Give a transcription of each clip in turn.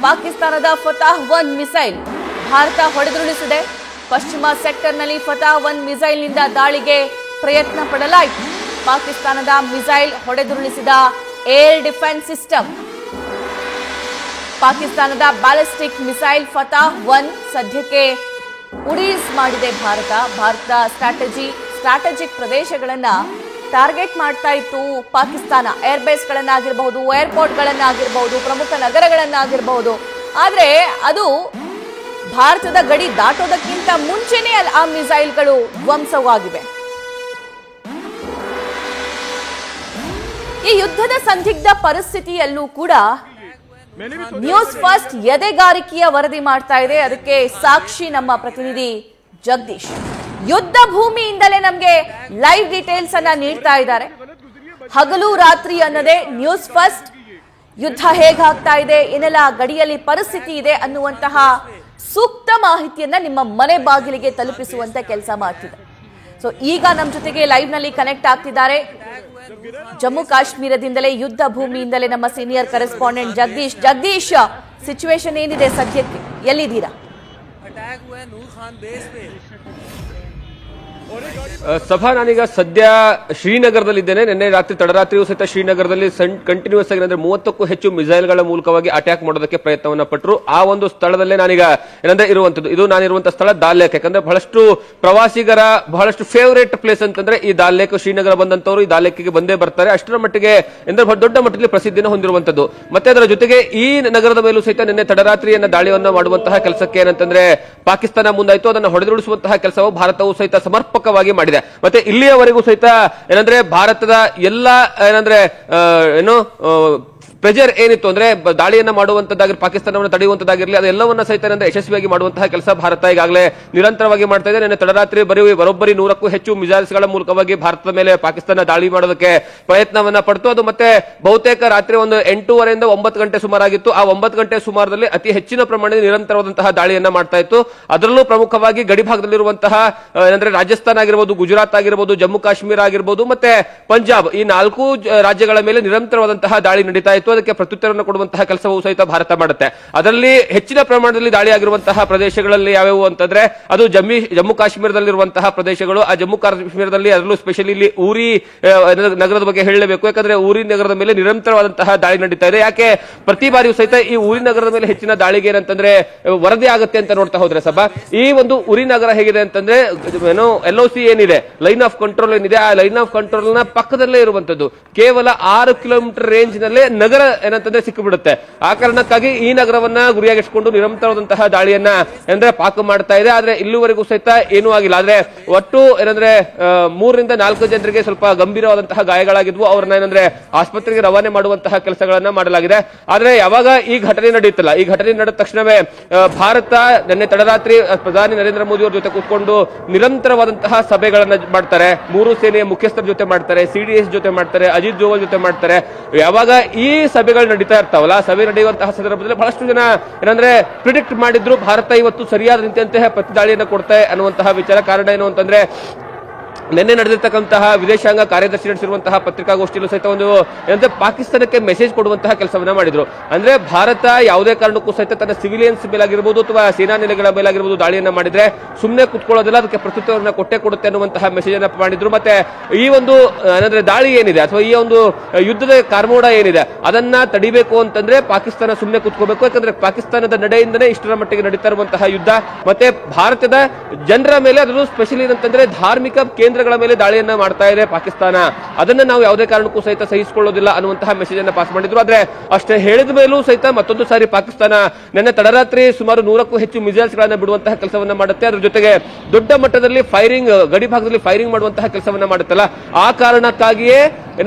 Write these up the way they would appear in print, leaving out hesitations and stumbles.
ಪಾಕಿಸ್ತಾನದ ಫತಾಹ್-1 ಮಿಸೈಲ್ ಭಾರತ ಹೊಡೆದುರುಳಿಸಿದೆ. ಪಶ್ಚಿಮ ಸೆಕ್ಟರ್ನಲ್ಲಿ ಫತಾಹ್-1 ಮಿಸೈಲ್ನಿಂದ ದಾಳಿಗೆ ಪ್ರಯತ್ನ ಪಡಲಾಯಿತು. ಪಾಕಿಸ್ತಾನದ ಮಿಸೈಲ್ ಹೊಡೆದುರುಳಿಸಿದ ಏರ್ ಡಿಫೆನ್ಸ್ ಸಿಸ್ಟಮ್. ಪಾಕಿಸ್ತಾನದ ಬ್ಯಾಲಿಸ್ಟಿಕ್ ಮಿಸೈಲ್ ಫತಾಹ್-1 ಸದ್ಯಕ್ಕೆ ಉಡೀಸ್ ಮಾಡಿದೆ ಭಾರತ ಸ್ಟ್ರಾಟಜಿಕ್ ಪ್ರದೇಶಗಳನ್ನ ಟಾರ್ಗೆಟ್ ಮಾಡ್ತಾ ಇತ್ತು ಪಾಕಿಸ್ತಾನ. ಏರ್ಬೇಸ್ ಗಳನ್ನಾಗಿರಬಹುದು, ಏರ್ಪೋರ್ಟ್ ಗಳನ್ನಾಗಿರಬಹುದು, ಪ್ರಮುಖ ನಗರಗಳನ್ನಾಗಿರಬಹುದು. ಆದ್ರೆ ಅದು ಭಾರತದ ಗಡಿ ದಾಟೋದಕ್ಕಿಂತ ಮುಂಚೆನೇ ಆ ಮಿಸೈಲ್ಗಳು ಧ್ವಂಸವಾಗಿವೆ. ಈ ಯುದ್ಧದ ಸಂದಿಗ್ಧ ಪರಿಸ್ಥಿತಿಯಲ್ಲೂ ಕೂಡ ನ್ಯೂಸ್ ಫಸ್ಟ್ ಎದೆಗಾರಿಕೆಯ ವರದಿ ಮಾಡ್ತಾ ಇದೆ. ಅದಕ್ಕೆ ಸಾಕ್ಷಿ ನಮ್ಮ ಪ್ರತಿನಿಧಿ ಜಗದೀಶ್. ಯುದ್ಧ ಭೂಮಿಯಿಂದಲೇ ನಮಗೆ ಲೈವ್ ಡೀಟೇಲ್ಸ್ ಅನ್ನ ನೀಡ್ತಾ ಇದ್ದಾರೆ. ಹಗಲು ರಾತ್ರಿ ಅನ್ನದೇ ನ್ಯೂಸ್ ಫಸ್ಟ್ ಯುದ್ಧ ಹೇಗಾಗ್ತಾ ಇದೆ, ಏನೆಲ್ಲ ಗಡಿಯಲ್ಲಿ ಪರಿಸ್ಥಿತಿ ಇದೆ ಅನ್ನುವಂತಹ ಸೂಕ್ತ ಮಾಹಿತಿಯನ್ನ ನಿಮ್ಮ ಮನೆ ಬಾಗಿಲಿಗೆ ತಲುಪಿಸುವಂತ ಕೆಲಸ ಮಾಡ್ತಿದೆ. ಸೊ ಈಗ ನಮ್ಮ ಜೊತೆಗೆ ಲೈವ್ ನಲ್ಲಿ ಕನೆಕ್ಟ್ ಆಗ್ತಿದ್ದಾರೆ ಜಮ್ಮು ಕಾಶ್ಮೀರದಿಂದಲೇ, ಯುದ್ಧ ಭೂಮಿಯಿಂದಲೇ ನಮ್ಮ ಸೀನಿಯರ್ ಕರೆಸ್ಪಾಂಡೆಂಟ್ ಜಗದೀಶ್, ಸಿಚುವೇಶನ್ ಏನಿದೆ ಸದ್ಯಕ್ಕೆ, ಎಲ್ಲಿದ್ದೀರಾ? ಸಭಾ, ನಾನೀಗ ಸದ್ಯ ಶ್ರೀನಗರದಲ್ಲಿದ್ದೇನೆ. ನಿನ್ನೆ ರಾತ್ರಿ ತಡರಾತ್ರಿಯೂ ಸಹಿತ ಶ್ರೀನಗರದಲ್ಲಿ ಕಂಟಿನ್ಯೂಸ್ ಆಗಿ 30ಕ್ಕೂ ಹೆಚ್ಚು ಮಿಸೈಲ್ಗಳ ಮೂಲಕವಾಗಿ ಅಟ್ಯಾಕ್ ಮಾಡೋದಕ್ಕೆ ಪ್ರಯತ್ನವನ್ನ ಪಟ್ಟರು. ಆ ಒಂದು ಸ್ಥಳದಲ್ಲೇ ನಾನೀಗ ಇರುವಂತದ್ದು. ಇದು ನಾನಿರುವಂತಹ ಸ್ಥಳ ದಾಲ್ ಲೇಕ್. ಯಾಕಂದ್ರೆ ಬಹಳಷ್ಟು ಪ್ರವಾಸಿಗರ ಬಹಳಷ್ಟು ಫೇವರೇಟ್ ಪ್ಲೇಸ್ ಅಂತಂದ್ರೆ ಈ ದಾಲ್ ಲೇಕ್. ಶ್ರೀನಗರ ಬಂದಂತವರು ಈ ದಾಲ್ ಲೇಕ್ಗೆ ಬಂದೇ ಬರ್ತಾರೆ. ಅಷ್ಟರ ಮಟ್ಟಿಗೆ ದೊಡ್ಡ ಮಟ್ಟದಲ್ಲಿ ಪ್ರಸಿದ್ಧಿನ ಹೊಂದಿರುವಂತದ್ದು. ಮತ್ತೆ ಅದರ ಜೊತೆಗೆ ಈ ನಗರದ ಮೇಲೂ ಸಹಿತ ನಿನ್ನೆ ತಡರಾತ್ರಿಯನ್ನ ದಾಳಿಯನ್ನ ಮಾಡುವಂತಹ ಕೆಲಸಕ್ಕೆ ಏನಂತಂದ್ರೆ ಪಾಕಿಸ್ತಾನ ಮುಂದಾಯಿತು. ಅದನ್ನು ಹೊಡೆದುರುಳಿಸುವಂತಹ ಕೆಲಸವು ಭಾರತವು ಸಹಿತ ಸಮರ್ಪಕವಾಗಿ ಮಾಡಿದೆ. ಮತ್ತೆ ಇಲ್ಲಿಯವರೆಗೂ ಸಹಿತ ಭಾರತದ ಎಲ್ಲ ಪ್ರೆಜರ್ ಏನಿತ್ತು ಅಂದ್ರೆ ದಾಳಿಯನ್ನ ಮಾಡುವಂತದ್ದಾಗಿರಲಿ, ಪಾಕಿಸ್ತಾನವನ್ನು ತಡೆಯುವಂತದ್ದಾಗಿರಲಿ, ಅದೆಲ್ಲವನ್ನ ಸಹಿತ ಯಶಸ್ವಿಯಾಗಿ ಮಾಡುವಂತಹ ಕೆಲಸ ಭಾರತ ಈಗಾಗಲೇ ನಿರಂತರವಾಗಿ ಮಾಡ್ತಾ ಇದೆ. ನಿನ್ನೆ ತಡರಾತ್ರಿ ಬರೋಬ್ಬರಿ 100ಕ್ಕೂ ಹೆಚ್ಚು ಮಿಸೈಲ್ಸ್ ಗಳ ಮೂಲಕವಾಗಿ ಭಾರತದ ಮೇಲೆ ಪಾಕಿಸ್ತಾನ ದಾಳಿ ಮಾಡೋದಕ್ಕೆ ಪ್ರಯತ್ನವನ್ನ ಪಡ್ತು. ಅದು ಮತ್ತೆ ಬಹುತೇಕ ರಾತ್ರಿ ಒಂದು 8:30ರಿಂದ 9 ಗಂಟೆ ಸುಮಾರಾಗಿತ್ತು. ಆ 9 ಗಂಟೆ ಸುಮಾರದಲ್ಲಿ ಅತಿ ಹೆಚ್ಚಿನ ಪ್ರಮಾಣದಲ್ಲಿ ನಿರಂತರವಾದಂತಹ ದಾಳಿಯನ್ನ ಮಾಡ್ತಾ ಇತ್ತು. ಅದರಲ್ಲೂ ಪ್ರಮುಖವಾಗಿ ಗಡಿ ಭಾಗದಲ್ಲಿರುವಂತಹ ರಾಜಸ್ಥಾನ ಆಗಿರಬಹುದು, ಗುಜರಾತ್ ಆಗಿರಬಹುದು, ಜಮ್ಮು ಕಾಶ್ಮೀರ ಆಗಿರಬಹುದು, ಮತ್ತೆ ಪಂಜಾಬ್, ಈ 4 ರಾಜ್ಯಗಳ ಮೇಲೆ ನಿರಂತರವಾದಂತಹ ದಾಳಿ ನಡೀತಾ ಇತ್ತು. ಅದಕ್ಕೆ ಪ್ರತ್ಯುತ್ತರವನ್ನು ಕೊಡುವಂತಹ ಕೆಲಸವೂ ಸಹಿತ ಭಾರತ ಮಾಡುತ್ತೆ. ಅದರಲ್ಲಿ ಹೆಚ್ಚಿನ ಪ್ರಮಾಣದಲ್ಲಿ ದಾಳಿ ಆಗಿರುವಂತಹ ಪ್ರದೇಶಗಳಲ್ಲಿ ಯಾವ್ಯಾವು ಅಂತಂದ್ರೆ ಅದು ಜಮ್ಮು ಕಾಶ್ಮೀರದಲ್ಲಿರುವಂತಹ ಪ್ರದೇಶಗಳು. ಆ ಜಮ್ಮು ಕಾಶ್ಮೀರದಲ್ಲಿ ಅದರಲ್ಲೂ ಸ್ಪೆಷಲಿ ಇಲ್ಲಿ ಉರಿ ನಗರದ ಬಗ್ಗೆ ಹೇಳಲೇಬೇಕು. ಯಾಕಂದ್ರೆ ಉರಿ ನಗರದ ಮೇಲೆ ನಿರಂತರವಾದಂತಹ ದಾಳಿ ನಡೀತಾ ಇದೆ. ಯಾಕೆ ಪ್ರತಿ ಬಾರಿಯೂ ಸಹಿತ ಈ ಉರಿ ನಗರದ ಮೇಲೆ ಹೆಚ್ಚಿನ ದಾಳಿಗೆ ಏನಂತಂದ್ರೆ ವರದಿ ಆಗುತ್ತೆ ಅಂತ ನೋಡ್ತಾ ಹೋದ್ರೆ ಸಭಾ, ಈ ಒಂದು ಉರಿ ನಗರ ಹೇಗಿದೆ ಅಂತಂದ್ರೆ LOC ಏನಿದೆ, ಲೈನ್ ಆಫ್ ಕಂಟ್ರೋಲ್ ಏನಿದೆ, ಆ ಲೈನ್ ಆಫ್ ಕಂಟ್ರೋಲ್ ನ ಪಕ್ಕದಲ್ಲೇ ಇರುವಂತದ್ದು. ಕೇವಲ 6 ಕಿಲೋಮೀಟರ್ ರೇಂಜ್ ನಲ್ಲೇ ನಗರ ಏನಂತಂದ್ರೆ ಸಿಕ್ಕಿಬಿಡುತ್ತೆ. ಆ ಕಾರಣಕ್ಕಾಗಿ ಈ ನಗರವನ್ನ ಗುರಿಯಾಗಿಸಿಕೊಂಡು ನಿರಂತರವಾದಂತಹ ದಾಳಿಯನ್ನ ಪಾಕ್ ಮಾಡ್ತಾ ಇದೆ. ಆದ್ರೆ ಇಲ್ಲಿವರೆಗೂ ಸಹಿತ ಏನೂ ಆಗಿಲ್ಲ. ಆದ್ರೆ ಒಟ್ಟು 3 ರಿಂದ 4 ಜನರಿಗೆ ಸ್ವಲ್ಪ ಗಂಭೀರವಾದಂತಹ ಗಾಯಗಳಾಗಿದ್ವು. ಅವ್ರನ್ನ ಆಸ್ಪತ್ರೆಗೆ ರವಾನೆ ಮಾಡುವಂತಹ ಕೆಲಸಗಳನ್ನ ಮಾಡಲಾಗಿದೆ. ಆದ್ರೆ ಯಾವಾಗ ಈ ಘಟನೆ ನಡೆಯುತ್ತಲ್ಲ, ಈ ಘಟನೆ ನಡೆದ ತಕ್ಷಣವೇ ಭಾರತ ನಿನ್ನೆ ತಡರಾತ್ರಿ ಪ್ರಧಾನಿ ನರೇಂದ್ರ ಮೋದಿ ಅವರ ಜೊತೆ ಕೂತ್ಕೊಂಡು ನಿರಂತರವಾದಂತಹ ಸಭೆಗಳನ್ನ ಮಾಡ್ತಾರೆ. 3 ಸೇನೆಯ ಮುಖ್ಯಸ್ಥರ ಜೊತೆ ಮಾಡ್ತಾರೆ, CDS ಜೊತೆ ಮಾಡ್ತಾರೆ, ಅಜಿತ್ ದೋವಲ್ ಜೊತೆ ಮಾಡ್ತಾರೆ. ಯಾವಾಗ ಈ ಸಭೆಗಳು ನಡೀತಾ ಇರ್ತಾವಲ್ಲ, ಸಭೆ ನಡೆಯುವಂತಹ ಸಂದರ್ಭದಲ್ಲಿ ಬಹಳಷ್ಟು ಜನ ಪ್ರಿಡಿಕ್ಟ್ ಮಾಡಿದ್ರು ಭಾರತ ಇವತ್ತು ಸರಿಯಾದ ರೀತಿಯಂತಹ ಪ್ರತಿ ದಾಳಿಯನ್ನು ಕೊಡ್ತಾರೆ ಅನ್ನುವಂತಹ ವಿಚಾರ. ಕಾರಣ ಏನು ಅಂತಂದ್ರೆ ನಿನ್ನೆ ನಡೆದಿರ್ತಕ್ಕಂತಹ ವಿದೇಶಾಂಗ ಕಾರ್ಯದರ್ಶಿ ನಡೆಸಿರುವಂತಹ ಪತ್ರಿಕಾಗೋಷ್ಠಿಯಲ್ಲೂ ಸಹಿತ ಒಂದು ಪಾಕಿಸ್ತಾನಕ್ಕೆ ಮೆಸೇಜ್ ಕೊಡುವಂತಹ ಕೆಲಸವನ್ನ ಮಾಡಿದ್ರು. ಅಂದ್ರೆ ಭಾರತ ಯಾವುದೇ ಕಾರಣಕ್ಕೂ ಸಹಿತ ತನ್ನ ಸಿವಿಲಿಯನ್ಸ್ ಮೇಲಾಗಿರ್ಬೋದು ಅಥವಾ ಸೇನಾ ನೆಲೆಗಳ ಮೇಲಾಗಿರ್ಬೋದು ದಾಳಿಯನ್ನ ಮಾಡಿದ್ರೆ ಸುಮ್ಮನೆ ಕುತ್ಕೊಳ್ಳೋದಿಲ್ಲ, ಅದಕ್ಕೆ ಪ್ರತ್ಯುತ್ತರವನ್ನ ಕೊಟ್ಟೆ ಕೊಡುತ್ತೆ ಅನ್ನುವಂತಹ ಮೆಸೇಜ್ ಅನ್ನ ಮಾಡಿದ್ರು. ಮತ್ತೆ ಈ ಒಂದು ದಾಳಿ ಏನಿದೆ ಅಥವಾ ಈ ಒಂದು ಯುದ್ಧದ ಕಾರ್ಮೋಡ ಏನಿದೆ ಅದನ್ನ ತಡಿಬೇಕು ಅಂತಂದ್ರೆ ಪಾಕಿಸ್ತಾನ ಸುಮ್ಮನೆ ಕುತ್ಕೋಬೇಕು. ಯಾಕಂದ್ರೆ ಪಾಕಿಸ್ತಾನದ ನಡೆಯಿಂದನೇ ಇಷ್ಟರ ಮಟ್ಟಿಗೆ ನಡೀತಾ ಇರುವಂತಹ ಯುದ್ಧ. ಮತ್ತೆ ಭಾರತದ ಜನರ ಮೇಲೆ, ಅದನ್ನು ಸ್ಪೆಷಲಿ ಏನಂತಂದ್ರೆ ಧಾರ್ಮಿಕ ಕೇಂದ್ರಗಳ ಮೇಲೆ ದಾಳಿಯನ್ನ ಮಾಡ್ತಾ ಇದೆ ಪಾಕಿಸ್ತಾನ. ಅದನ್ನ ನಾವು ಯಾವುದೇ ಕಾರಣಕ್ಕೂ ಸಹಿತ ಸಹಿಸಿಕೊಳ್ಳೋದಿಲ್ಲ ಅನ್ನುವಂತಹ ಮೆಸೇಜ್ ಅನ್ನ ಪಾಸ್ ಮಾಡಿದ್ರು. ಆದ್ರೆ ಅಷ್ಟೇ ಹೇಳಿದ ಮೇಲೂ ಸಹಿತ ಮತ್ತೊಂದು ಸಾರಿ ಪಾಕಿಸ್ತಾನ ನಿನ್ನೆ ತಡರಾತ್ರಿ ಸುಮಾರು 100ಕ್ಕೂ ಹೆಚ್ಚು ಮಿಸೈಲ್ಸ್ ಗಳನ್ನ ಬಿಡುವಂತಹ ಕೆಲಸವನ್ನ ಮಾಡುತ್ತೆ. ಅದ್ರ ಜೊತೆಗೆ ದೊಡ್ಡ ಮಟ್ಟದಲ್ಲಿ ಫೈರಿಂಗ್, ಗಡಿ ಭಾಗದಲ್ಲಿ ಫೈರಿಂಗ್ ಮಾಡುವಂತಹ ಕೆಲಸವನ್ನ ಮಾಡುತ್ತಲ್ಲ, ಆ ಕಾರಣಕ್ಕಾಗಿಯೇ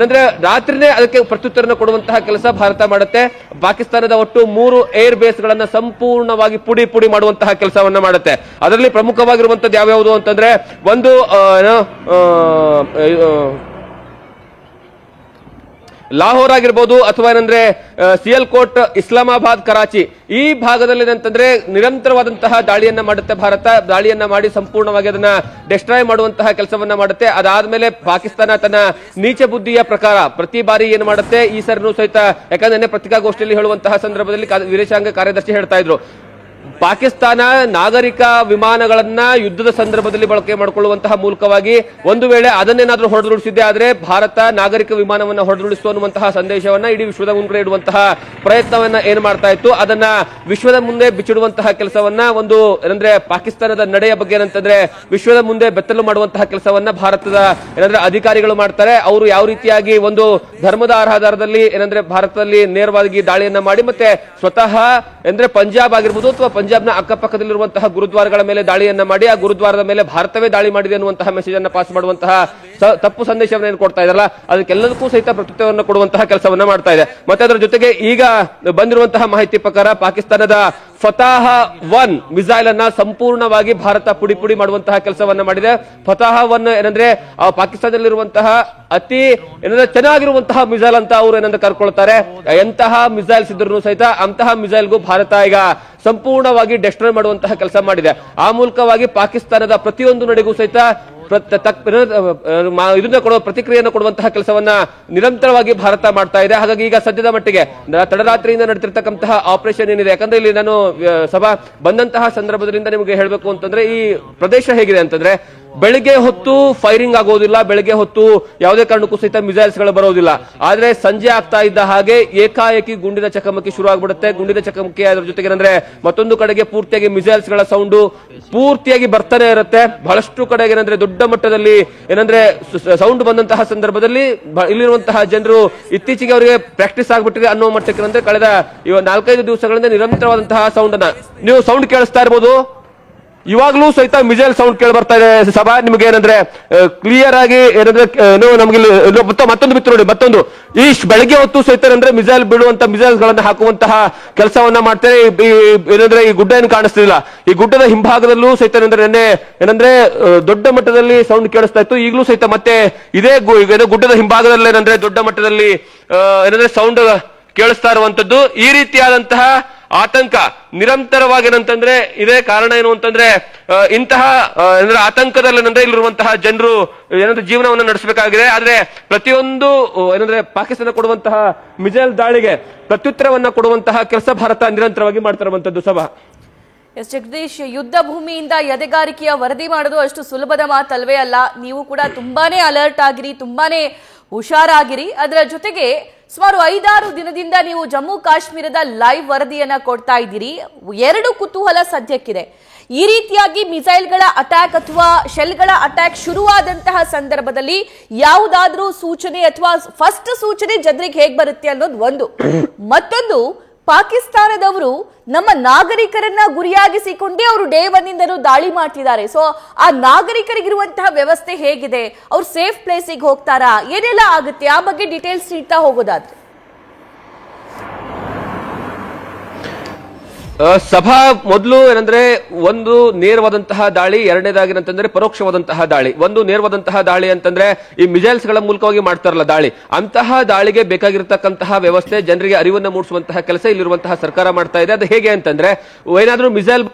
ರಾತ್ರಿನೇ ಅದಕ್ಕೆ ಪ್ರತ್ಯುತ್ತರನ ಕೊಡುವಂತಹ ಕೆಲಸ ಭಾರತ ಮಾಡುತ್ತೆ. ಪಾಕಿಸ್ತಾನದ ಒಟ್ಟು 3 ಏರ್ ಬೇಸ್ ಗಳನ್ನ ಸಂಪೂರ್ಣವಾಗಿ ಪುಡಿ ಪುಡಿ ಮಾಡುವಂತಹ ಕೆಲಸವನ್ನ ಮಾಡುತ್ತೆ. ಅದರಲ್ಲಿ ಪ್ರಮುಖವಾಗಿರುವಂತದ್ದು ಯಾವ್ಯಾವುದು ಅಂತಂದ್ರೆ ಒಂದು ಲಾಹೋರ್ ಆಗಿರ್ಬೋದು ಅಥವಾ ಏನಂದ್ರೆ ಸಿಯಲ್ಕೋಟ್, ಇಸ್ಲಾಮಾಬಾದ್, ಕರಾಚಿ ಈ ಭಾಗದಲ್ಲಿ ಏನಂತಂದ್ರೆ ನಿರಂತರವಾದಂತಹ ದಾಳಿಯನ್ನ ಮಾಡುತ್ತೆ ಭಾರತ. ದಾಳಿಯನ್ನ ಮಾಡಿ ಸಂಪೂರ್ಣವಾಗಿ ಅದನ್ನ ಡೆಸ್ಟ್ರಾಯ್ ಮಾಡುವಂತಹ ಕೆಲಸವನ್ನ ಮಾಡುತ್ತೆ. ಅದಾದ್ಮೇಲೆ ಪಾಕಿಸ್ತಾನ ತನ್ನ ನೀಚ ಬುದ್ಧಿಯ ಪ್ರಕಾರ ಪ್ರತಿ ಬಾರಿ ಏನು ಮಾಡುತ್ತೆ, ಈ ಸರಿನೂ ಸಹಿತ, ಯಾಕಂದ್ರೆ ಪತ್ರಿಕಾಗೋಷ್ಠಿಯಲ್ಲಿ ಹೇಳುವಂತಹ ಸಂದರ್ಭದಲ್ಲಿ ವಿದೇಶಾಂಗ ಕಾರ್ಯದರ್ಶಿ ಹೇಳ್ತಾ ಇದ್ರು, ಪಾಕಿಸ್ತಾನ ನಾಗರಿಕ ವಿಮಾನಗಳನ್ನ ಯುದ್ಧದ ಸಂದರ್ಭದಲ್ಲಿ ಬಳಕೆ ಮಾಡಿಕೊಳ್ಳುವಂತಹ ಮೂಲಕವಾಗಿ ಒಂದು ವೇಳೆ ಅದನ್ನೇನಾದ್ರೂ ಹೊಡೆದುರುಳಿಸಿದ್ದೆ ಆದ್ರೆ ಭಾರತ ನಾಗರಿಕ ವಿಮಾನವನ್ನ ಹೊಡೆದುರುಳಿಸುವ ಅನ್ನುವಂತಹ ಸಂದೇಶವನ್ನ ಇಡೀ ವಿಶ್ವದ ಮುಂದೆ ಇಡುವಂತಹ ಪ್ರಯತ್ನವನ್ನ ಏನ್ ಮಾಡ್ತಾ ಇತ್ತು, ಅದನ್ನ ವಿಶ್ವದ ಮುಂದೆ ಬಿಚ್ಚಿಡುವಂತಹ ಕೆಲಸವನ್ನ ಒಂದು ಏನಂದ್ರೆ ಪಾಕಿಸ್ತಾನದ ನಡೆಯ ಬಗ್ಗೆ ಏನಂತಂದ್ರೆ ವಿಶ್ವದ ಮುಂದೆ ಬೆತ್ತಲು ಮಾಡುವಂತಹ ಕೆಲಸವನ್ನ ಭಾರತದ ಏನಂದ್ರೆ ಅಧಿಕಾರಿಗಳು ಮಾಡ್ತಾರೆ. ಅವರು ಯಾವ ರೀತಿಯಾಗಿ ಒಂದು ಧರ್ಮದ ಆಧಾರದಲ್ಲಿ ಏನಂದ್ರೆ ಭಾರತದಲ್ಲಿ ನೇರವಾಗಿ ದಾಳಿಯನ್ನ ಮಾಡಿ ಮತ್ತೆ ಸ್ವತಃ ಅಂದ್ರೆ ಪಂಜಾಬ್ ಆಗಿರ್ಬೋದು ಅಥವಾ ಪಂಜಾಬ್ನ ಅಕ್ಕಪಕ್ಕದಲ್ಲಿರುವಂತಹ ಗುರುದ್ವಾರಗಳ ಮೇಲೆ ದಾಳಿಯನ್ನ ಮಾಡಿ ಆ ಗುರುದ್ವಾರದ ಮೇಲೆ ಭಾರತವೇ ದಾಳಿ ಮಾಡಿದೆ ಅನ್ನುವಂತಹ ಮೆಸೇಜ್ ಅನ್ನ ಪಾಸ್ ಮಾಡುವಂತಹ ತಪ್ಪು ಸಂದೇಶವನ್ನು ಏನು ಕೊಡ್ತಾ ಇದಾರಲ್ಲ, ಅದಕ್ಕೆಲ್ಲದಕ್ಕೂ ಸಹಿತ ಪ್ರತ್ಯುತ್ತರವನ್ನು ಕೊಡುವಂತಹ ಕೆಲಸವನ್ನ ಮಾಡ್ತಾ ಇದೆ. ಮತ್ತೆ ಅದರ ಜೊತೆಗೆ ಈಗ ಬಂದಿರುವಂತಹ ಮಾಹಿತಿ ಪ್ರಕಾರ ಪಾಕಿಸ್ತಾನದ ಫತಾಹ 1 ಮಿಸೈಲ್ ಅನ್ನ ಸಂಪೂರ್ಣವಾಗಿ ಭಾರತ ಪುಡಿ ಪುಡಿ ಮಾಡುವಂತಹ ಕೆಲಸವನ್ನ ಮಾಡಿದೆ. ಫತಾಹ 1 ಏನಂದ್ರೆ ಪಾಕಿಸ್ತಾನದಲ್ಲಿರುವಂತಹ ಅತಿ ಏನಂದ್ರೆ ಚೆನ್ನಾಗಿರುವಂತಹ ಮಿಸೈಲ್ ಅಂತ ಅವರು ಏನಂದ್ರೆ ಕರ್ಕೊಳ್ತಾರೆ. ಎಂತಹ ಮಿಸೈಲ್ಸ್ ಇದ್ರೂ ಸಹಿತ ಅಂತಹ ಮಿಸೈಲ್ಗೂ ಭಾರತ ಈಗ ಸಂಪೂರ್ಣವಾಗಿ ಡೆಸ್ಟ್ರಾಯ್ ಮಾಡುವಂತಹ ಕೆಲಸ ಮಾಡಿದೆ. ಆ ಮೂಲಕವಾಗಿ ಪಾಕಿಸ್ತಾನದ ಪ್ರತಿಯೊಂದು ನಡೆಗೂ ಸಹಿತ ಇದನ್ನ ಕೊಡುವ ಪ್ರತಿಕ್ರಿಯೆಯನ್ನು ಕೊಡುವಂತಹ ಕೆಲಸವನ್ನ ನಿರಂತರವಾಗಿ ಭಾರತ ಮಾಡ್ತಾ ಇದೆ. ಹಾಗಾಗಿ ಈಗ ಸದ್ಯದ ಮಟ್ಟಿಗೆ ತಡರಾತ್ರಿಯಿಂದ ನಡೆತಿರ್ತಕ್ಕಂತಹ ಆಪರೇಷನ್ ಏನಿದೆ, ಯಾಕಂದ್ರೆ ಇಲ್ಲಿ ನಾನು ಸಭಾ ಬಂದಂತಹ ಸಂದರ್ಭದಿಂದ ನಿಮಗೆ ಹೇಳಬೇಕು ಅಂತಂದ್ರೆ ಈ ಪ್ರದೇಶ ಹೇಗಿದೆ ಅಂತಂದ್ರೆ ಬೆಳಿಗ್ಗೆ ಹೊತ್ತು ಫೈರಿಂಗ್ ಆಗೋದಿಲ್ಲ, ಬೆಳಿಗ್ಗೆ ಹೊತ್ತು ಯಾವುದೇ ಕಾರಣಕ್ಕೂ ಸಹಿತ ಮಿಸೈಲ್ಸ್ ಗಳು ಬರೋದಿಲ್ಲ. ಆದ್ರೆ ಸಂಜೆ ಆಗ್ತಾ ಇದ್ದ ಹಾಗೆ ಏಕಾಏಕಿ ಗುಂಡಿನ ಚಕಮಕಿ ಶುರು ಆಗ್ಬಿಡುತ್ತೆ. ಗುಂಡಿನ ಚಕಮಕಿ ಅದರ ಜೊತೆಗೆ ಅಂದ್ರೆ ಮತ್ತೊಂದು ಕಡೆಗೆ ಪೂರ್ತಿಯಾಗಿ ಮಿಸೈಲ್ಸ್ ಗಳ ಸೌಂಡು ಪೂರ್ತಿಯಾಗಿ ಬರ್ತಾನೆ ಇರುತ್ತೆ. ಬಹಳಷ್ಟು ಕಡೆಗೆ ಏನಂದ್ರೆ ದೊಡ್ಡ ಮಟ್ಟದಲ್ಲಿ ಏನಂದ್ರೆ ಸೌಂಡ್ ಬಂದಂತಹ ಸಂದರ್ಭದಲ್ಲಿ ಇಲ್ಲಿರುವಂತಹ ಜನರು ಇತ್ತೀಚೆಗೆ ಅವರಿಗೆ ಪ್ರಾಕ್ಟೀಸ್ ಆಗ್ಬಿಟ್ಟಿದೆ ಅನ್ನೋ ಮಟ್ಟಕ್ಕೆ ಅಂದ್ರೆ ಕಳೆದ 4-5 ದಿವಸಗಳಿಂದ ನಿರಂತರವಾದಂತಹ ಸೌಂಡ್ ಅನ್ನ ನೀವು ಸೌಂಡ್ ಕೇಳಿಸ್ತಾ ಇರ್ಬೋದು. ಇವಾಗ್ಲೂ ಸಹಿತ ಮಿಸೈಲ್ ಸೌಂಡ್ ಕೇಳಿ ಬರ್ತಾ ಇದೆ ಸಭಾ. ನಿಮಗೆ ಏನಂದ್ರೆ ಕ್ಲಿಯರ್ ಆಗಿ ಏನಂದ್ರೆ ನಮ್ಗೆ ಮತ್ತೊಂದು ಬಿತ್ತು ನೋಡಿ, ಮತ್ತೊಂದು ಈ ಬೆಳಗ್ಗೆ ಹೊತ್ತು ಸಹಿತ ಅಂದ್ರೆ ಮಿಸೈಲ್ ಬಿಡುವಂತ ಮಿಸೈಲ್ಸ್ ಗಳನ್ನ ಹಾಕುವಂತಹ ಕೆಲಸವನ್ನ ಮಾಡ್ತಾರೆ. ಏನಂದ್ರೆ ಈ ಗುಡ್ಡ ಏನು ಕಾಣಿಸ್ತಿಲ್ಲ, ಈ ಗುಡ್ಡದ ಹಿಂಭಾಗದಲ್ಲೂ ಸಹಿತ ಏನಂದ್ರೆ ದೊಡ್ಡ ಮಟ್ಟದಲ್ಲಿ ಸೌಂಡ್ ಕೇಳಿಸ್ತಾ ಇತ್ತು. ಈಗಲೂ ಸಹಿತ ಮತ್ತೆ ಇದೇ ಗುಡ್ಡದ ಹಿಂಭಾಗದಲ್ಲಿ ಏನಂದ್ರೆ ದೊಡ್ಡ ಮಟ್ಟದಲ್ಲಿ ಏನಂದ್ರೆ ಸೌಂಡ್ ಕೇಳಿಸ್ತಾ ಇರುವಂತದ್ದು. ಈ ರೀತಿಯಾದಂತಹ ಆತಂಕ ನಿರಂತರವಾಗಿ ಏನಂತಂದ್ರೆ ಇದೇ ಕಾರಣ ಏನು ಅಂತಂದ್ರೆ ಇಂತಹ ಆತಂಕದಲ್ಲಿ ಏನಂದ್ರೆ ಇಲ್ಲಿರುವಂತಹ ಜನರು ಏನಂದ್ರೆ ಜೀವನವನ್ನು ನಡೆಸಬೇಕಾಗಿದೆ. ಆದ್ರೆ ಪ್ರತಿಯೊಂದು ಏನಂದ್ರೆ ಪಾಕಿಸ್ತಾನ ಕೊಡುವಂತಹ ಮಿಸೈಲ್ ದಾಳಿಗೆ ಪ್ರತ್ಯುತ್ತರವನ್ನ ಕೊಡುವಂತಹ ಕೆಲಸ ಭಾರತ ನಿರಂತರವಾಗಿ ಮಾಡ್ತಾ ಇರುವಂತದ್ದು ಸಭಾ. ಎಸ್ ಜಗದೀಶ್, ಯುದ್ಧ ಭೂಮಿಯಿಂದ ಎದೆಗಾರಿಕೆಯ ವರದಿ ಮಾಡೋದು ಅಷ್ಟು ಸುಲಭದ ಮಾತಲ್ವೇ ಅಲ್ಲ. ನೀವು ಕೂಡ ತುಂಬಾನೇ ಅಲರ್ಟ್ ಆಗಿರಿ, ತುಂಬಾನೇ ಹುಷಾರಾಗಿರಿ. ಅದರ ಜೊತೆಗೆ ಸುಮಾರು 5-6 ದಿನದಿಂದ ನೀವು ಜಮ್ಮು ಕಾಶ್ಮೀರದ ಲೈವ್ ವರದಿಯನ್ನ ಕೊಡ್ತಾ ಇದ್ದೀರಿ. 2 ಕುತೂಹಲ ಸದ್ಯಕ್ಕಿದೆ. ಈ ರೀತಿಯಾಗಿ ಮಿಸೈಲ್ಗಳ ಅಟ್ಯಾಕ್ ಅಥವಾ ಶೆಲ್ಗಳ ಅಟ್ಯಾಕ್ ಶುರುವಾದಂತಹ ಸಂದರ್ಭದಲ್ಲಿ ಯಾವುದಾದ್ರೂ ಸೂಚನೆ ಅಥವಾ ಫಸ್ಟ್ ಸೂಚನೆ ಜನರಿಗೆ ಹೇಗೆ ಬರುತ್ತೆ ಅನ್ನೋದು ಒಂದು. ಮತ್ತೊಂದು, ಪಾಕಿಸ್ತಾನದವರು ನಮ್ಮ ನಾಗರಿಕರನ್ನ ಗುರಿಯಾಗಿಸಿಕೊಂಡೇ ಅವರು ಡೇ 1 ಇಂದನೂ ದಾಳಿ ಮಾಡ್ತಿದ್ದಾರೆ. ಸೊ ಆ ನಾಗರಿಕರಿಗಿರುವಂತಹ ವ್ಯವಸ್ಥೆ ಹೇಗಿದೆ, ಅವ್ರು ಸೇಫ್ ಪ್ಲೇಸಿಗೆ ಹೋಗ್ತಾರಾ, ಏನೆಲ್ಲ ಆಗುತ್ತೆ, ಆ ಬಗ್ಗೆ ಡೀಟೇಲ್ಸ್ ನೀಡ್ತಾ ಹೋಗೋದಾದ್ರೆ. ಸಭಾ ಮೊದಲು ಏನಂದ್ರೆ ಒಂದು ನೇರವಾದಂತಹ ದಾಳಿ, ಎರಡನೇದಾಗಿ ಅಂತಂದ್ರೆ ಪರೋಕ್ಷವಾದಂತಹ ದಾಳಿ. ಒಂದು ನೇರವಾದಂತಹ ದಾಳಿ ಅಂತಂದ್ರೆ ಈ ಮಿಸೈಲ್ಸ್ ಗಳ ಮೂಲಕವಾಗಿ ಮಾಡ್ತಾರಲ್ಲ ದಾಳಿ, ಅಂತಹ ದಾಳಿಗೆ ಬೇಕಾಗಿರತಕ್ಕಂತಹ ವ್ಯವಸ್ಥೆ ಜನರಿಗೆ ಅರಿವನ್ನು ಮೂಡಿಸುವಂತಹ ಕೆಲಸ ಇಲ್ಲಿರುವಂತಹ ಸರ್ಕಾರ ಮಾಡ್ತಾ ಇದೆ. ಅದು ಹೇಗೆ ಅಂತಂದ್ರೆ ಏನಾದ್ರೂ ಮಿಸೈಲ್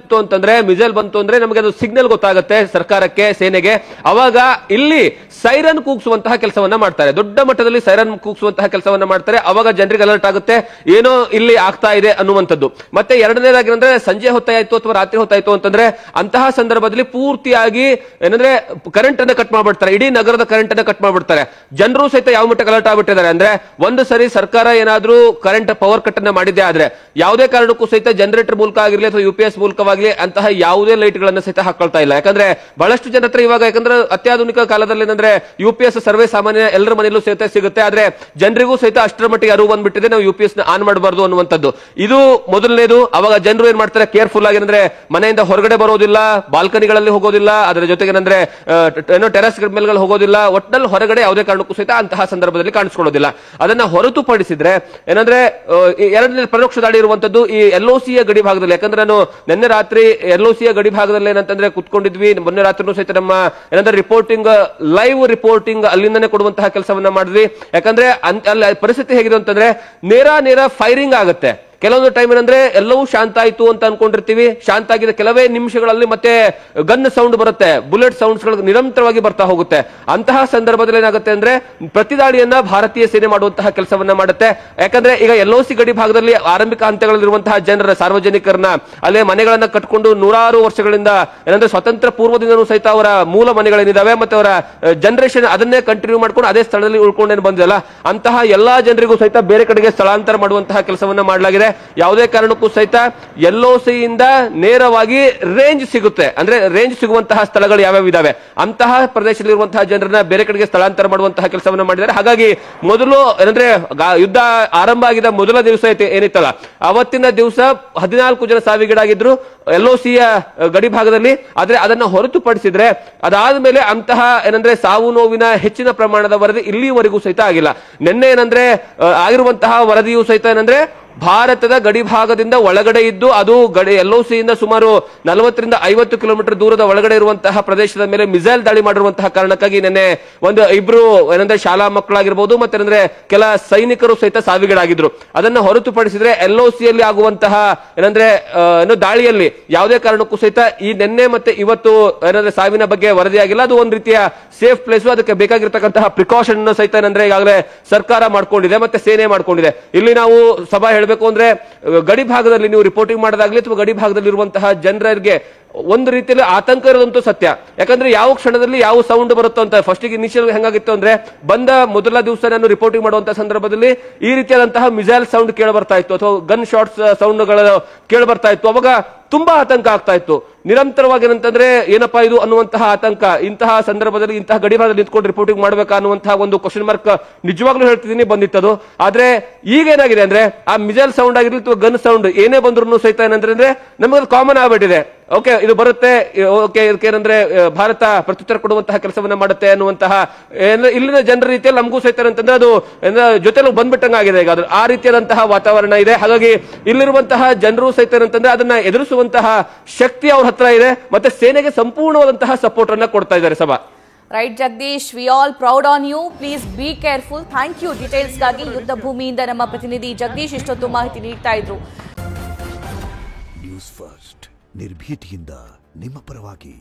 ಬಂತು ಅಂದ್ರೆ ನಮಗೆ ಅದು ಸಿಗ್ನಲ್ ಗೊತ್ತಾಗುತ್ತೆ ಸರ್ಕಾರಕ್ಕೆ, ಸೇನೆಗೆ. ಅವಾಗ ಇಲ್ಲಿ ಸೈರನ್ ಕೂಗಿಸುವಂತಹ ಕೆಲಸವನ್ನ ಮಾಡ್ತಾರೆ, ದೊಡ್ಡ ಮಟ್ಟದಲ್ಲಿ ಸೈರನ್ ಕೂಗಿಸುವಂತಹ ಕೆಲಸವನ್ನ ಮಾಡ್ತಾರೆ. ಅವಾಗ ಜನರಿಗೆ ಅಲರ್ಟ್ ಆಗುತ್ತೆ ಏನೋ ಇಲ್ಲಿ ಆಗ್ತಾ ಇದೆ ಅನ್ನುವಂಥದ್ದು. ಮತ್ತೆ ಎರಡನೇದಾಗಿ ಅಂದ್ರೆ ಸಂಜೆ ಹೊತ್ತಾಯ್ತು ಅಥವಾ ರಾತ್ರಿ ಹೊತ್ತಾಯ್ತು ಅಂತಂದ್ರೆ ಅಂತಹ ಸಂದರ್ಭದಲ್ಲಿ ಪೂರ್ತಿಯಾಗಿ ಏನಂದ್ರೆ ಕರೆಂಟ್ ಅನ್ನ ಕಟ್ ಮಾಡ್ಬಿಡ್ತಾರೆ, ಇಡೀ ನಗರದ ಕರೆಂಟ್ ಅನ್ನ ಕಟ್ ಮಾಡ್ಬಿಡ್ತಾರೆ. ಜನರು ಸಹಿತ ಯಾವ ಮಟ್ಟಕ್ಕೆ ಅಲರ್ಟ್ ಆಗ್ಬಿಟ್ಟಿದ್ದಾರೆ ಅಂದ್ರೆ ಒಂದು ಸರಿ ಸರ್ಕಾರ ಏನಾದ್ರೂ ಕರೆಂಟ್ ಪವರ್ ಕಟ್ ಅನ್ನ ಮಾಡಿದ್ದೆ ಆದ್ರೆ ಯಾವುದೇ ಕಾರಣಕ್ಕೂ ಸಹಿತ ಜನರೇಟರ್ ಮೂಲಕ ಆಗಿರ್ಲಿ ಅಥವಾ UPS ಮೂಲಕವಾಗ್ಲಿ ಅಂತಹ ಯಾವುದೇ ಲೈಟ್ ಗಳನ್ನ ಸಹಿತ ಹಾಕೊಳ್ತಾ ಇಲ್ಲ. ಯಾಕಂದ್ರೆ ಬಹಳಷ್ಟು ಜನ ಹತ್ರ ಇವಾಗ ಯಾಕಂದ್ರೆ ಅತ್ಯಾಧುನಿಕ ಕಾಲದಲ್ಲಿ ಏನಂದ್ರೆ UPS ಸರ್ವೇ ಸಾಮಾನ್ಯ ಎಲ್ಲರ ಮನೆಯಲ್ಲೂ ಸಹಿತ ಸಿಗುತ್ತೆ. ಆದ್ರೆ ಜನರಿಗೂ ಸಹಿತ ಅಷ್ಟರ ಮಟ್ಟಿಗೆ ಅರಿವು ಬಂದ್ಬಿಟ್ಟಿದೆ ನಾವು UPS ನ ಆನ್ ಮಾಡಬಾರ್ದು ಅನ್ನುವಂಥದ್ದು. ಇದು ಮೊದಲನೇದು. ಅವಾಗ ಜನರು ಏನ್ ಮಾಡ್ತಾರೆ, ಕೇರ್ಫುಲ್ ಆಗಿ ಅಂದ್ರೆ ಮನೆಯಿಂದ ಹೊರಗಡೆ ಬರೋದಿಲ್ಲ, ಬಾಲ್ಕನಿಗಳಲ್ಲಿ ಹೋಗೋದಿಲ್ಲ, ಅದರ ಜೊತೆಗೆ ಅಂದ್ರೆ ಟೆರಸ್ ಮೇಲೆ ಹೋಗೋದಿಲ್ಲ, ಒಟ್ಟಿನಲ್ಲಿ ಹೊರಗಡೆ ಯಾವುದೇ ಕಾರಣಕ್ಕೂ ಸಹಿತ ಅಂತಹ ಸಂದರ್ಭದಲ್ಲಿ ಕಾಣಿಸ್ಕೊಳ್ಳೋದಿಲ್ಲ. ಅದನ್ನ ಹೊರತುಪಡಿಸಿದ್ರೆ ಏನಂದ್ರೆ ಎರಡನೇ ಪರೋಕ್ಷ ದಾಳಿ ಇರುವಂತದ್ದು ಈ LOCಯ ಗಡಿ ಭಾಗದಲ್ಲಿ. ಯಾಕಂದ್ರೆ ನಾನು ನಿನ್ನೆ ರಾತ್ರಿ LOCಯ ಗಡಿ ಭಾಗದಲ್ಲಿ ಏನಂತಂದ್ರೆ ಕುತ್ಕೊಂಡಿದ್ವಿ, ಮೊನ್ನೆ ರಾತ್ರಿನೂ ಸಹಿತ ನಮ್ಮ ಏನಂದ್ರೆ ಲೈವ್ ರಿಪೋರ್ಟಿಂಗ್ ಅಲ್ಲಿಂದನೇ ಕೊಡುವಂತಹ ಕೆಲಸವನ್ನ ಮಾಡಿದ್ವಿ. ಯಾಕಂದ್ರೆ ಅಲ್ಲಿ ಪರಿಸ್ಥಿತಿ ಹೇಗಿದೆ ಅಂತಂದ್ರೆ ನೇರ ಫೈರಿಂಗ್ ಆಗುತ್ತೆ. ಕೆಲವೊಂದು ಟೈಮ್ ಏನಂದ್ರೆ ಎಲ್ಲವೂ ಶಾಂತ ಆಯ್ತು ಅಂತ ಅನ್ಕೊಂಡಿರ್ತೀವಿ, ಶಾಂತ ಆಗಿದ ಕೆಲವೇ ನಿಮಿಷಗಳಲ್ಲಿ ಮತ್ತೆ ಗನ್ ಸೌಂಡ್ ಬರುತ್ತೆ, ಬುಲೆಟ್ ಸೌಂಡ್ಸ್ ಗಳು ನಿರಂತರವಾಗಿ ಬರ್ತಾ ಹೋಗುತ್ತೆ. ಅಂತಹ ಸಂದರ್ಭದಲ್ಲಿ ಏನಾಗುತ್ತೆ ಅಂದ್ರೆ ಪ್ರತಿದಾಳಿಯನ್ನ ಭಾರತೀಯ ಸೇನೆ ಮಾಡುವಂತಹ ಕೆಲಸವನ್ನ ಮಾಡುತ್ತೆ. ಯಾಕಂದ್ರೆ ಈಗ LOC ಗಡಿ ಭಾಗದಲ್ಲಿ ಆರಂಭಿಕ ಹಂತಗಳಲ್ಲಿರುವಂತಹ ಜನರ ಸಾರ್ವಜನಿಕರನ್ನ ಅಲ್ಲೇ ಮನೆಗಳನ್ನ ಕಟ್ಕೊಂಡು ನೂರಾರು ವರ್ಷಗಳಿಂದ ಏನಂದ್ರೆ ಸ್ವತಂತ್ರ ಪೂರ್ವದಿಂದನೂ ಸಹಿತ ಅವರ ಮೂಲ ಮನೆಗಳೇನಿದಾವೆ ಮತ್ತೆ ಅವರ ಜನರೇಷನ್ ಅದನ್ನೇ ಕಂಟಿನ್ಯೂ ಮಾಡ್ಕೊಂಡು ಅದೇ ಸ್ಥಳದಲ್ಲಿ ಉಳ್ಕೊಂಡೇನು ಬಂದಿಲ್ಲ, ಅಂತಹ ಎಲ್ಲಾ ಜನರಿಗೂ ಸಹಿತ ಬೇರೆ ಕಡೆಗೆ ಸ್ಥಳಾಂತರ ಮಾಡುವಂತಹ ಕೆಲಸವನ್ನ ಮಾಡಲಾಗಿದೆ. ಯಾವುದೇ ಕಾರಣಕ್ಕೂ ಸಹಿತ LOC ಇಂದ ನೇರವಾಗಿ ರೇಂಜ್ ಸಿಗುತ್ತೆ, ಅಂದ್ರೆ ರೇಂಜ್ ಸಿಗುವಂತಹ ಸ್ಥಳಗಳು ಯಾವ್ಯಾವ ಇದಾವೆ ಅಂತಹ ಪ್ರದೇಶದಲ್ಲಿರುವಂತಹ ಜನರನ್ನ ಬೇರೆ ಕಡೆಗೆ ಸ್ಥಳಾಂತರ ಮಾಡುವಂತಹ ಕೆಲಸವನ್ನ ಮಾಡಿದ್ದಾರೆ. ಹಾಗಾಗಿ ಮೊದಲು ಏನಂದ್ರೆ ಯುದ್ಧ ಆರಂಭ ಆಗಿದ ಮೊದಲ ದಿವಸ ಏನಿತ್ತಲ್ಲ ಅವತ್ತಿನ ದಿವಸ 14 ಜನ ಸಾವಿಗೀಡಾಗಿದ್ರು LOCಯ ಗಡಿ ಭಾಗದಲ್ಲಿ. ಆದ್ರೆ ಅದನ್ನ ಹೊರತುಪಡಿಸಿದ್ರೆ ಅದಾದ್ಮೇಲೆ ಅಂತಹ ಏನಂದ್ರೆ ಸಾವು ನೋವಿನ ಹೆಚ್ಚಿನ ಪ್ರಮಾಣದ ವರದಿ ಇಲ್ಲಿವರೆಗೂ ಸಹಿತ ಆಗಿಲ್ಲ. ನಿನ್ನೆ ಏನಂದ್ರೆ ಆಗಿರುವಂತಹ ವರದಿಯು ಸಹಿತ ಏನಂದ್ರೆ ಭಾರತದ ಗಡಿ ಭಾಗದಿಂದ ಒಳಗಡೆ ಇದ್ದು ಅದು LOC ಇಂದ ಸುಮಾರು 40 ರಿಂದ 50 ಕಿಲೋಮೀಟರ್ ದೂರದ ಒಳಗಡೆ ಇರುವಂತಹ ಪ್ರದೇಶದ ಮೇಲೆ ಮಿಸೈಲ್ ದಾಳಿ ಮಾಡಿರುವಂತಹ ಕಾರಣಕ್ಕಾಗಿ ನಿನ್ನೆ ಇಬ್ರು ಏನಂದ್ರೆ ಶಾಲಾ ಮಕ್ಕಳಾಗಿರ್ಬೋದು ಮತ್ತೆ ಕೆಲ ಸೈನಿಕರು ಸಹಿತ ಸಾವಿಗೀಡಾಗಿದ್ರು. ಅದನ್ನ ಹೊರತುಪಡಿಸಿದ್ರೆ LOCಯಲ್ಲಿ ಆಗುವಂತಹ ಏನಂದ್ರೆ ದಾಳಿಯಲ್ಲಿ ಯಾವುದೇ ಕಾರಣಕ್ಕೂ ಸಹಿತ ಈ ನಿನ್ನೆ ಮತ್ತೆ ಇವತ್ತು ಏನಂದ್ರೆ ಸಾವಿನ ಬಗ್ಗೆ ವರದಿಯಾಗಿಲ್ಲ. ಅದು ಒಂದ್ ರೀತಿಯ ಸೇಫ್ ಪ್ಲೇಸ್, ಅದಕ್ಕೆ ಬೇಕಾಗಿರ್ತಕ್ಕಂತಹ ಪ್ರಿಕಾಷನ್ ಸಹಿತ ಏನಂದ್ರೆ ಈಗಾಗಲೇ ಸರ್ಕಾರ ಮಾಡ್ಕೊಂಡಿದೆ ಮತ್ತೆ ಸೇನೆ ಮಾಡ್ಕೊಂಡಿದೆ. ಇಲ್ಲಿ ನಾವು ಸಭಾ ಹೇಳಬೇಕು ಅಂದ್ರೆ ಗಡಿ ಭಾಗದಲ್ಲಿ ನೀವು ರಿಪೋರ್ಟಿಂಗ್ ಮಾಡೋದಾಗ್ಲಿ ಅಥವಾ ಗಡಿ ಭಾಗದಲ್ಲಿ ಇರುವಂತಹ ಜನರಿಗೆ ಒಂದು ರೀತಿಯಲ್ಲಿ ಆತಂಕ ಇರೋದಂತೂ ಸತ್ಯ. ಯಾಕಂದ್ರೆ ಯಾವ ಕ್ಷಣದಲ್ಲಿ ಯಾವ ಸೌಂಡ್ ಬರುತ್ತೋ ಅಂತ ಫಸ್ಟ್ ಇನಿಷಿಯಲ್ ಹೆಂಗಾಗಿತ್ತು ಅಂದ್ರೆ ಬಂದ ಮೊದಲ ದಿವಸ ನಾನು ರಿಪೋರ್ಟಿಂಗ್ ಮಾಡುವಂತಹ ಸಂದರ್ಭದಲ್ಲಿ ಈ ರೀತಿಯಾದಂತಹ ಮಿಸೈಲ್ ಸೌಂಡ್ ಕೇಳ ಬರ್ತಾ ಇತ್ತು ಅಥವಾ ಗನ್ ಶಾಟ್ಸ್ ಸೌಂಡ್ಗಳು ಕೇಳ ಬರ್ತಾ ಇತ್ತು. ಅವಾಗ ತುಂಬಾ ಆತಂಕ ಆಗ್ತಾ ಇತ್ತು. ನಿರಂತರವಾಗಿ ಏನಂತಂದ್ರೆ ಏನಪ್ಪಾ ಇದು ಅನ್ನುವಂತಹ ಆತಂಕ. ಇಂತಹ ಸಂದರ್ಭದಲ್ಲಿ ಇಂತಹ ಗಡಿ ಭಾಗದಲ್ಲಿ ನಿಂತ್ಕೊಂಡು ರಿಪೋರ್ಟಿಂಗ್ ಮಾಡ್ಬೇಕಾ ಅನ್ನುವಂತಹ ಒಂದು ಕ್ವಶನ್ ಮಾರ್ಕ್ ನಿಜವಾಗ್ಲೂ ಹೇಳ್ತಿದ್ದೀನಿ ಬಂದಿತ್ತದು. ಆದ್ರೆ ಈಗ ಏನಾಗಿದೆ ಅಂದ್ರೆ ಆ ಮಿಸೈಲ್ ಸೌಂಡ್ ಆಗಿರ್ಲಿ ಅಥವಾ ಗನ್ ಸೌಂಡ್ ಏನೇ ಬಂದ್ರು ಸಹಿತ ಏನಂದ್ರೆ ನಮಗೆ ಕಾಮನ್ ಆಗ್ಬಿಟ್ಟಿದೆ. ಓಕೆ ಇದು ಬರುತ್ತೆ, ಓಕೆ ಇದಕ್ಕೆ ಏನಂದ್ರೆ ಭಾರತ ಪ್ರತ್ಯುತ್ತರ ಕೊಡುವಂತಹ ಕೆಲಸವನ್ನ ಮಾಡುತ್ತೆ ಅನ್ನುವಂತಹ ಇಲ್ಲಿನ ಜನರ ರೀತಿಯಲ್ಲಿ ನಮಗೂ ಸಹಿತ ಅಂತಂದ್ರೆ ಅದು ಜೊತೆಲಿ ಬಂದ್ಬಿಟ್ಟಂಗಾಗಿದೆ. ಈಗ ಆ ರೀತಿಯಾದಂತಹ ವಾತಾವರಣ ಇದೆ. ಹಾಗಾಗಿ ಇಲ್ಲಿರುವಂತಹ ಜನರು ಸಹಿತ ಅಂತಂದ್ರೆ ಅದನ್ನ ಎದುರಿಸುವಂತಹ ಶಕ್ತಿ ಅವ್ರ ಹತ್ರ ಇದೆ ಮತ್ತೆ ಸೇನೆಗೆ ಸಂಪೂರ್ಣವಾದಂತಹ ಸಪೋರ್ಟ್ ಅನ್ನ ಕೊಡ್ತಾ ಇದ್ದಾರೆ. ಸಭಾ right Jagadish, we all proud on you. Please be careful. Thank you details ಗಾಗಿ. ಯುದ್ಧ ಭೂಮಿಯಿಂದ ನಮ್ಮ ಪ್ರತಿನಿಧಿ ಜಗದೀಶ್ ಇಷ್ಟೊತ್ತು ಮಾಹಿತಿ ನೀಡ್ತಾ ಇದ್ರು. ನ್ಯೂಸ್ ಫಸ್ಟ್ ನಿರ್ಭೀತಿಯಿಂದ ನಿಮ್ಮ ಪರವಾಗಿ.